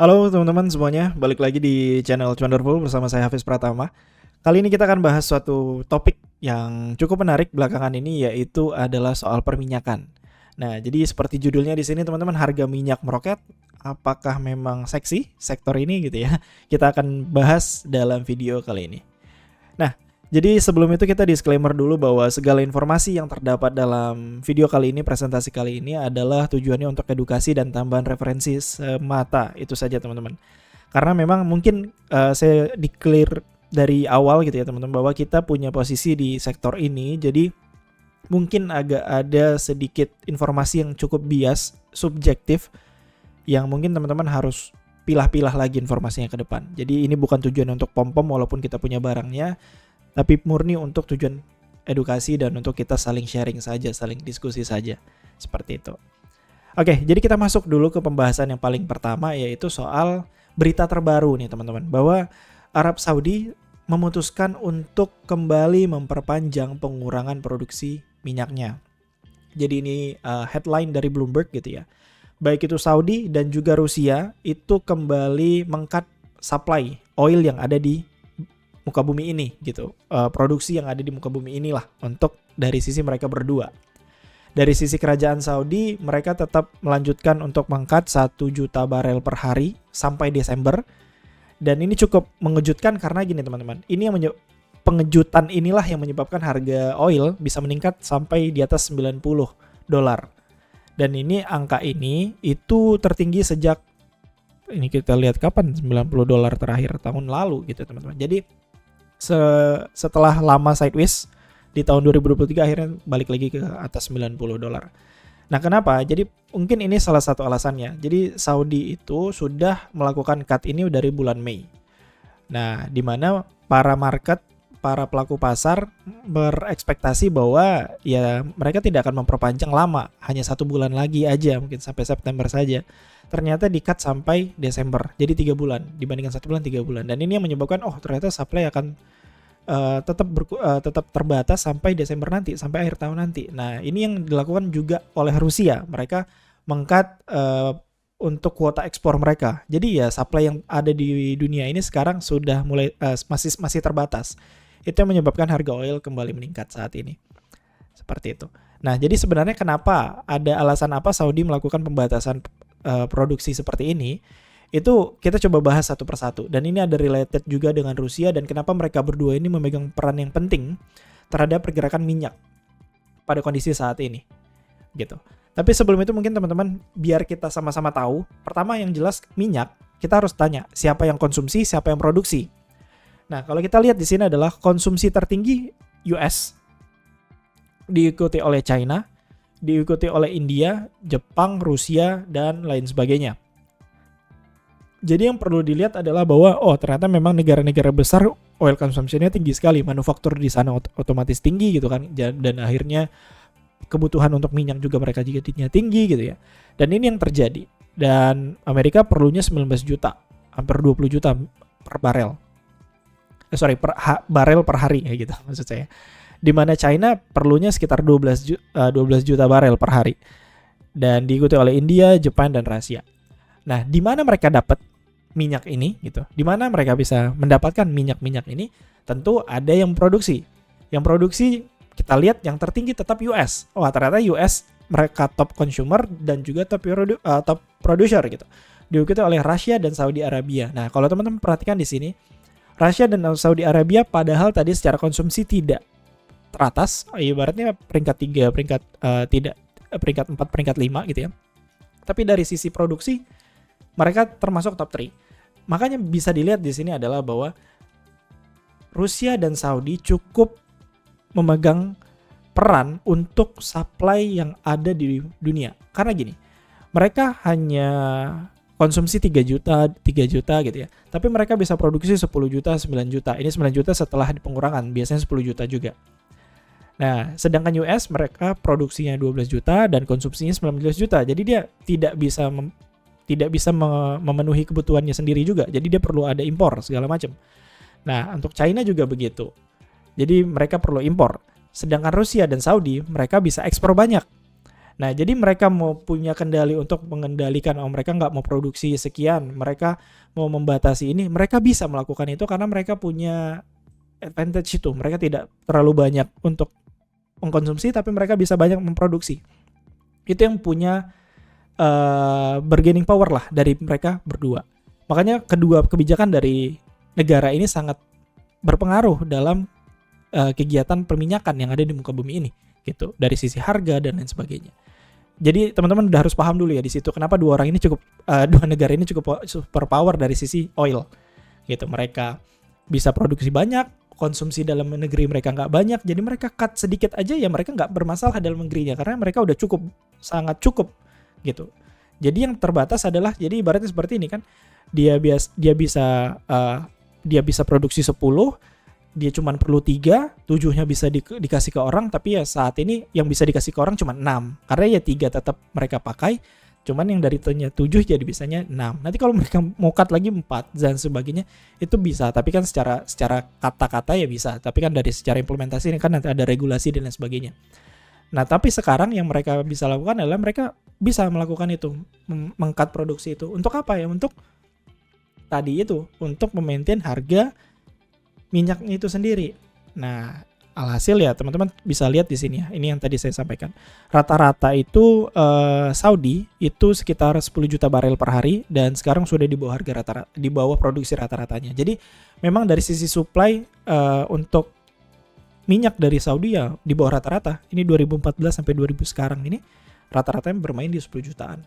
Halo teman-teman semuanya, balik lagi di channel Wonderful bersama saya Hafiz Pratama. Kali ini kita akan bahas suatu topik yang cukup menarik belakangan ini, yaitu adalah soal perminyakan. Nah, jadi seperti judulnya di sini teman-teman, harga minyak meroket. Apakah memang seksi sektor ini gitu ya? Kita akan bahas dalam video kali ini. Nah, jadi sebelum itu kita disclaimer dulu bahwa segala informasi yang terdapat dalam video kali ini, presentasi kali ini adalah tujuannya untuk edukasi dan tambahan referensi semata. Itu saja teman-teman. Karena memang mungkin saya declare dari awal gitu ya teman-teman, bahwa kita punya posisi di sektor ini. Jadi mungkin agak ada sedikit informasi yang cukup bias, subjektif, yang mungkin teman-teman harus pilah-pilah lagi informasinya ke depan. Jadi ini bukan tujuan untuk pom-pom walaupun kita punya barangnya, tapi murni untuk tujuan edukasi dan untuk kita saling sharing saja, saling diskusi saja. Seperti itu. Oke, jadi kita masuk dulu ke pembahasan yang paling pertama, yaitu soal berita terbaru nih teman-teman. Bahwa Arab Saudi memutuskan untuk kembali memperpanjang pengurangan produksi minyaknya. Jadi ini headline dari Bloomberg gitu ya. Baik itu Saudi dan juga Rusia itu kembali meng-cut supply oil yang ada di muka bumi ini gitu, produksi yang ada di muka bumi inilah untuk dari sisi mereka berdua. Dari sisi kerajaan Saudi, mereka tetap melanjutkan untuk meng-cut 1 juta barel per hari sampai Desember. Dan ini cukup mengejutkan karena gini teman-teman, ini yang pengejutan inilah yang menyebabkan harga oil bisa meningkat sampai di atas $90. Dan ini angka ini itu tertinggi sejak, ini kita lihat kapan, $90 terakhir tahun lalu gitu teman-teman. Jadi setelah lama sideways di tahun 2023 akhirnya balik lagi ke atas $90. Nah, kenapa? Jadi mungkin ini salah satu alasannya. Jadi Saudi itu sudah melakukan cut ini dari bulan Mei. Nah, di mana para pelaku pasar berekspektasi bahwa ya mereka tidak akan memperpanjang lama, hanya 1 bulan lagi aja, mungkin sampai September saja. Ternyata di-cut sampai Desember, jadi 3 bulan, dibandingkan 1 bulan 3 bulan. Dan ini yang menyebabkan ternyata supply akan tetap terbatas sampai Desember nanti, sampai akhir tahun nanti. Nah, ini yang dilakukan juga oleh Rusia. Mereka meng-cut untuk kuota ekspor mereka. Jadi ya supply yang ada di dunia ini sekarang sudah mulai masih terbatas. Itu yang menyebabkan harga oil kembali meningkat saat ini. Seperti itu. Nah, jadi sebenarnya kenapa, ada alasan apa Saudi melakukan pembatasan produksi seperti ini? Itu kita coba bahas satu persatu. Dan ini ada related juga dengan Rusia dan kenapa mereka berdua ini memegang peran yang penting terhadap pergerakan minyak pada kondisi saat ini. Gitu. Tapi sebelum itu mungkin teman-teman biar kita sama-sama tahu, pertama yang jelas minyak, kita harus tanya siapa yang konsumsi, siapa yang produksi. Nah, kalau kita lihat di sini adalah konsumsi tertinggi US, diikuti oleh China, diikuti oleh India, Jepang, Rusia, dan lain sebagainya. Jadi yang perlu dilihat adalah bahwa ternyata memang negara-negara besar oil consumption-nya tinggi sekali, manufaktur di sana otomatis tinggi gitu kan, dan akhirnya kebutuhan untuk minyak juga mereka jadinya tinggi gitu ya. Dan ini yang terjadi. Dan Amerika perlunya 19 juta, hampir 20 juta per barel. Barel per hari ya gitu maksud saya. Di mana China perlunya sekitar 12 juta barel per hari. Dan diikuti oleh India, Jepang, dan Rusia. Nah, di mana mereka dapat minyak ini gitu? Di mana mereka bisa mendapatkan minyak-minyak ini? Tentu ada yang produksi. Yang produksi kita lihat yang tertinggi tetap US. Ternyata US mereka top consumer dan juga top producer gitu. Diikuti oleh Rusia dan Saudi Arabia. Nah, kalau teman-teman perhatikan di sini, Rusia dan Saudi Arabia padahal tadi secara konsumsi tidak teratas, ibaratnya peringkat 3, peringkat 4, peringkat 5 gitu ya. Tapi dari sisi produksi mereka termasuk top 3. Makanya bisa dilihat di sini adalah bahwa Rusia dan Saudi cukup memegang peran untuk supply yang ada di dunia. Karena gini, mereka hanya konsumsi 3 juta gitu ya. Tapi mereka bisa produksi 10 juta, 9 juta. Ini 9 juta setelah pengurangan, biasanya 10 juta juga. Nah, sedangkan US mereka produksinya 12 juta dan konsumsinya 19 juta. Jadi dia tidak bisa memenuhi kebutuhannya sendiri juga. Jadi dia perlu ada impor segala macam. Nah, untuk China juga begitu. Jadi mereka perlu impor. Sedangkan Rusia dan Saudi mereka bisa ekspor banyak. Nah, jadi mereka mau punya kendali untuk mengendalikan, mereka nggak mau produksi sekian, mereka mau membatasi ini, mereka bisa melakukan itu karena mereka punya advantage itu. Mereka tidak terlalu banyak untuk mengkonsumsi, tapi mereka bisa banyak memproduksi. Itu yang punya bargaining power lah dari mereka berdua. Makanya kedua kebijakan dari negara ini sangat berpengaruh dalam kegiatan perminyakan yang ada di muka bumi ini, gitu, dari sisi harga dan lain sebagainya. Jadi teman-teman udah harus paham dulu ya di situ kenapa dua negara ini cukup super power dari sisi oil, gitu. Mereka bisa produksi banyak, konsumsi dalam negeri mereka nggak banyak, jadi mereka cut sedikit aja ya mereka nggak bermasalah dalam negerinya karena mereka udah cukup, sangat cukup, gitu. Jadi yang terbatas adalah, jadi ibaratnya seperti ini kan, dia bisa produksi 10, dia cuma perlu 3, 7-nya bisa dikasih ke orang, tapi ya saat ini yang bisa dikasih ke orang cuma 6. Karena ya 3 tetap mereka pakai, cuman yang dari 7 jadi bisanya 6. Nanti kalau mereka mau cut lagi 4 dan sebagainya, itu bisa. Tapi kan secara kata-kata ya bisa. Tapi kan dari secara implementasi ini kan nanti ada regulasi dan lain sebagainya. Nah, tapi sekarang yang mereka bisa lakukan adalah mereka bisa melakukan itu, meng-cut produksi itu. Untuk apa ya? Untuk tadi itu, untuk memaintain harga minyaknya itu sendiri. Nah, alhasil ya teman-teman bisa lihat di sini ya. Ini yang tadi saya sampaikan. Rata-rata itu Saudi itu sekitar 10 juta barel per hari dan sekarang sudah di bawah harga rata-rata, di bawah produksi rata-ratanya. Jadi memang dari sisi supply untuk minyak dari Saudi ya di bawah rata-rata. Ini 2014 sampai 2000 sekarang ini rata-ratanya bermain di 10 jutaan.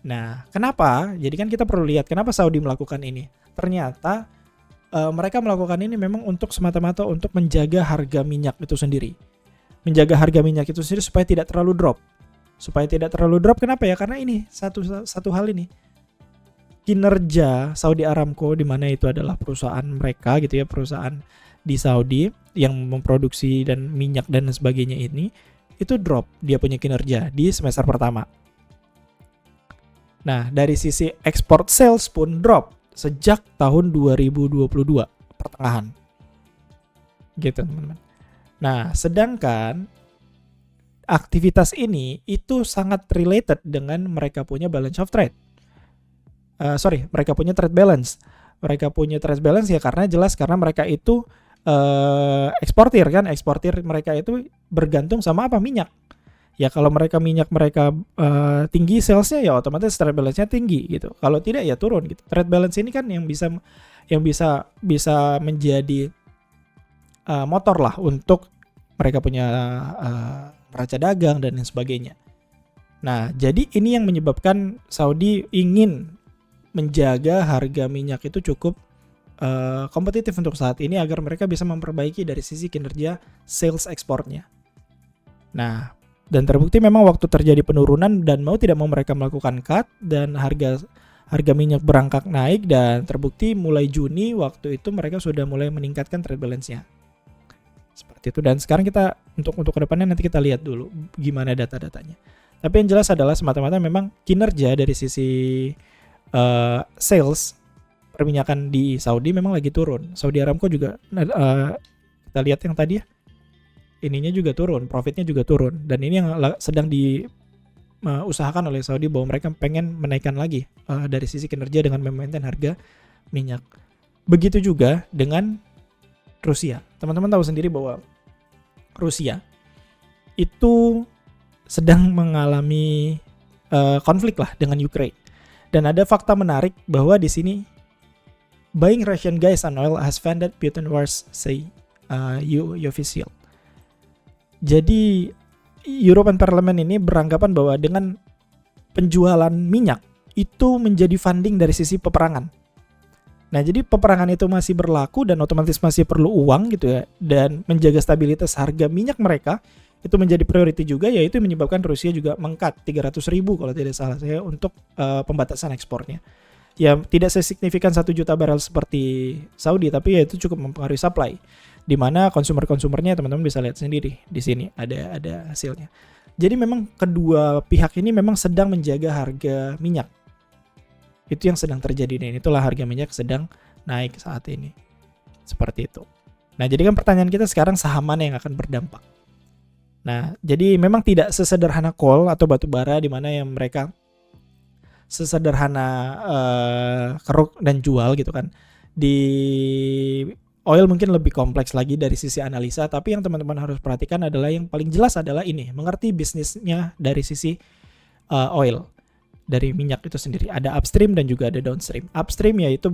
Nah, kenapa? Jadi kan kita perlu lihat kenapa Saudi melakukan ini. Ternyata mereka melakukan ini memang untuk semata-mata untuk menjaga harga minyak itu sendiri. Menjaga harga minyak itu sendiri supaya tidak terlalu drop. Supaya tidak terlalu drop, kenapa ya? Karena ini satu hal ini. Kinerja Saudi Aramco, di mana itu adalah perusahaan mereka gitu ya, perusahaan di Saudi yang memproduksi dan minyak dan sebagainya ini, itu drop dia punya kinerja di semester pertama. Nah, dari sisi export sales pun drop sejak tahun 2022 pertengahan. Gitu, teman-teman. Nah, sedangkan aktivitas ini itu sangat related dengan mereka punya balance of trade. Mereka punya trade balance. Mereka punya trade balance ya karena mereka itu eksportir kan, eksportir mereka itu bergantung sama apa? Minyak. Ya kalau minyak mereka tinggi salesnya ya otomatis trade balance-nya tinggi gitu. Kalau tidak ya turun gitu. Trade balance ini kan yang bisa menjadi motor lah untuk mereka punya neraca dagang dan lain sebagainya. Nah, jadi ini yang menyebabkan Saudi ingin menjaga harga minyak itu cukup kompetitif untuk saat ini agar mereka bisa memperbaiki dari sisi kinerja sales ekspornya. Nah, dan terbukti memang waktu terjadi penurunan dan mau tidak mau mereka melakukan cut dan harga minyak berangkat naik dan terbukti mulai Juni waktu itu mereka sudah mulai meningkatkan trade balance-nya. Seperti itu, dan sekarang kita untuk kedepannya nanti kita lihat dulu gimana data-datanya. Tapi yang jelas adalah semata-mata memang kinerja dari sisi sales perminyakan di Saudi memang lagi turun. Saudi Aramco juga kita lihat yang tadi ya, ininya juga turun, profitnya juga turun, dan ini yang sedang diusahakan oleh Saudi bahwa mereka pengen menaikkan lagi dari sisi kinerja dengan memaintain harga minyak. Begitu juga dengan Rusia. Teman-teman tahu sendiri bahwa Rusia itu sedang mengalami konflik lah dengan Ukraine. Dan ada fakta menarik bahwa di sini buying Russian gas and oil has funded Putin wars, say official. Jadi European Parliament ini beranggapan bahwa dengan penjualan minyak itu menjadi funding dari sisi peperangan. Nah, jadi peperangan itu masih berlaku dan otomatis masih perlu uang gitu ya, dan menjaga stabilitas harga minyak mereka itu menjadi priority juga, yaitu menyebabkan Rusia juga meng-cut 300.000 kalau tidak salah saya untuk pembatasan ekspornya. Ya tidak sesignifikan 1 juta barel seperti Saudi, tapi ya itu cukup mempengaruhi supply. Di mana konsumernya teman-teman bisa lihat sendiri di sini ada hasilnya. Jadi memang kedua pihak ini memang sedang menjaga harga minyak. Itu yang sedang terjadi dan itulah harga minyak sedang naik saat ini. Seperti itu. Nah, jadi kan pertanyaan kita sekarang saham mana yang akan berdampak? Nah, jadi memang tidak sesederhana coal atau batu bara di mana yang mereka sesederhana keruk dan jual gitu kan. Di oil mungkin lebih kompleks lagi dari sisi analisa, tapi yang teman-teman harus perhatikan adalah yang paling jelas adalah ini, mengerti bisnisnya dari sisi oil, dari minyak itu sendiri. Ada upstream dan juga ada downstream. Upstream yaitu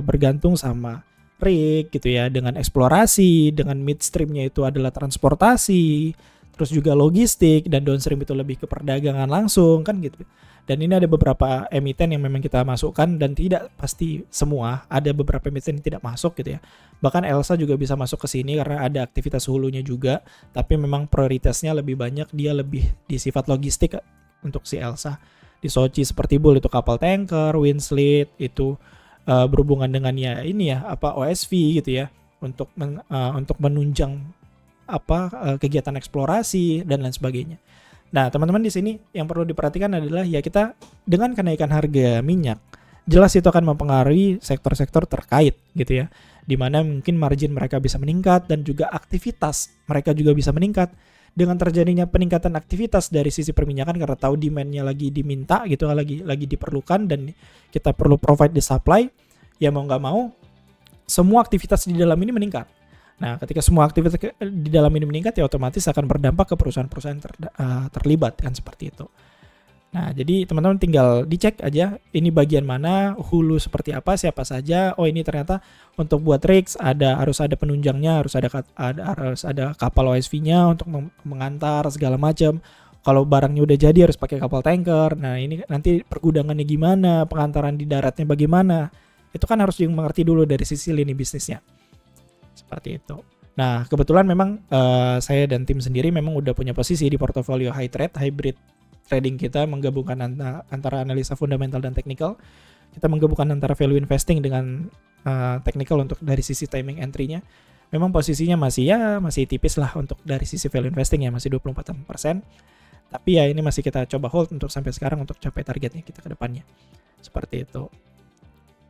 bergantung sama rig gitu ya, dengan eksplorasi, dengan midstreamnya itu adalah transportasi, terus juga logistik, dan downstream itu lebih ke perdagangan langsung kan gitu. Dan ini ada beberapa emiten yang memang kita masukkan dan tidak pasti semua, ada beberapa emiten yang tidak masuk gitu ya. Bahkan Elsa juga bisa masuk ke sini karena ada aktivitas hulunya juga, tapi memang prioritasnya lebih banyak, dia lebih di sifat logistik untuk si Elsa. Di Sochi seperti Bull itu kapal tanker, Winslet itu berhubungan dengan ya ini ya OSV gitu ya, untuk menunjang kegiatan eksplorasi dan lain sebagainya. Nah, teman-teman di sini yang perlu diperhatikan adalah ya kita dengan kenaikan harga minyak, jelas itu akan mempengaruhi sektor-sektor terkait gitu ya. Di mana mungkin margin mereka bisa meningkat dan juga aktivitas mereka juga bisa meningkat. Dengan terjadinya peningkatan aktivitas dari sisi perminyakan karena tahu demand-nya lagi diminta gitu, lagi diperlukan dan kita perlu provide the supply, ya mau nggak mau semua aktivitas di dalam ini meningkat. Nah, ketika semua aktivitas di dalam ini meningkat, ya otomatis akan berdampak ke perusahaan-perusahaan terlibat kan seperti itu. Nah, jadi teman-teman tinggal dicek aja ini bagian mana, hulu seperti apa, siapa saja. Oh, ini ternyata untuk buat rigs harus ada penunjangnya, harus ada kapal OSV-nya untuk mengantar segala macam. Kalau barangnya udah jadi harus pakai kapal tanker. Nah, ini nanti pergudangannya gimana, pengantaran di daratnya bagaimana. Itu kan harus dimengerti dulu dari sisi lini bisnisnya. Seperti itu. Nah, kebetulan memang saya dan tim sendiri memang udah punya posisi di portofolio hybrid trading kita, menggabungkan antara analisa fundamental dan technical. Kita menggabungkan antara value investing dengan technical untuk dari sisi timing entry-nya. Memang posisinya masih tipis lah untuk dari sisi value investing ya, masih 24%. Tapi ya ini masih kita coba hold untuk sampai sekarang untuk capai targetnya kita ke depannya. Seperti itu.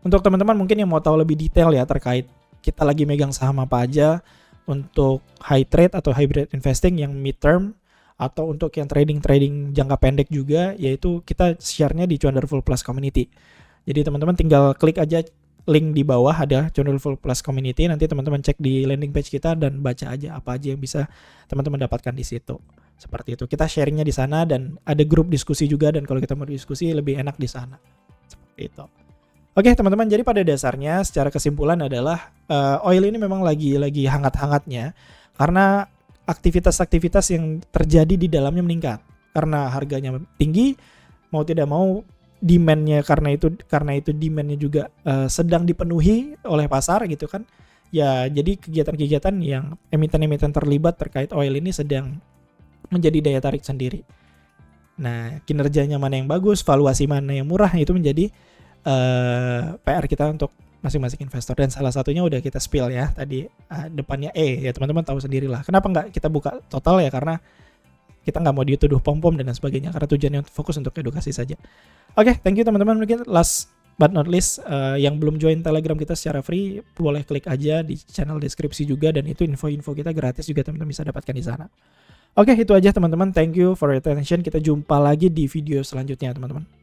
Untuk teman-teman mungkin yang mau tahu lebih detail ya terkait kita lagi megang saham apa aja untuk high trade atau hybrid investing yang mid term, atau untuk yang trading jangka pendek juga, yaitu kita share-nya di Wonderful Plus Community. Jadi teman-teman tinggal klik aja link di bawah ada Wonderful Plus Community, nanti teman-teman cek di landing page kita dan baca aja apa aja yang bisa teman-teman dapatkan di situ. Seperti itu. Kita sharingnya di sana dan ada grup diskusi juga, dan kalau kita mau diskusi lebih enak di sana. Seperti itu. Oke teman-teman, jadi pada dasarnya secara kesimpulan adalah oil ini memang lagi hangat-hangatnya karena aktivitas-aktivitas yang terjadi di dalamnya meningkat. Karena harganya tinggi, mau tidak mau demand-nya karena itu demand-nya juga sedang dipenuhi oleh pasar gitu kan. Ya jadi kegiatan-kegiatan yang emiten-emiten terlibat terkait oil ini sedang menjadi daya tarik sendiri. Nah, kinerjanya mana yang bagus, valuasi mana yang murah, itu menjadi PR kita untuk masing-masing investor, dan salah satunya udah kita spill ya tadi, depannya ya teman-teman tahu sendirilah kenapa nggak kita buka total ya, karena kita nggak mau dituduh pom-pom dan sebagainya, karena tujuannya fokus untuk edukasi saja. Oke, thank you teman-teman. Mungkin last but not least, yang belum join Telegram kita secara free boleh klik aja di channel deskripsi juga, dan itu info-info kita gratis juga teman-teman bisa dapatkan di sana. Oke, itu aja teman-teman, thank you for your attention. Kita jumpa lagi di video selanjutnya teman-teman.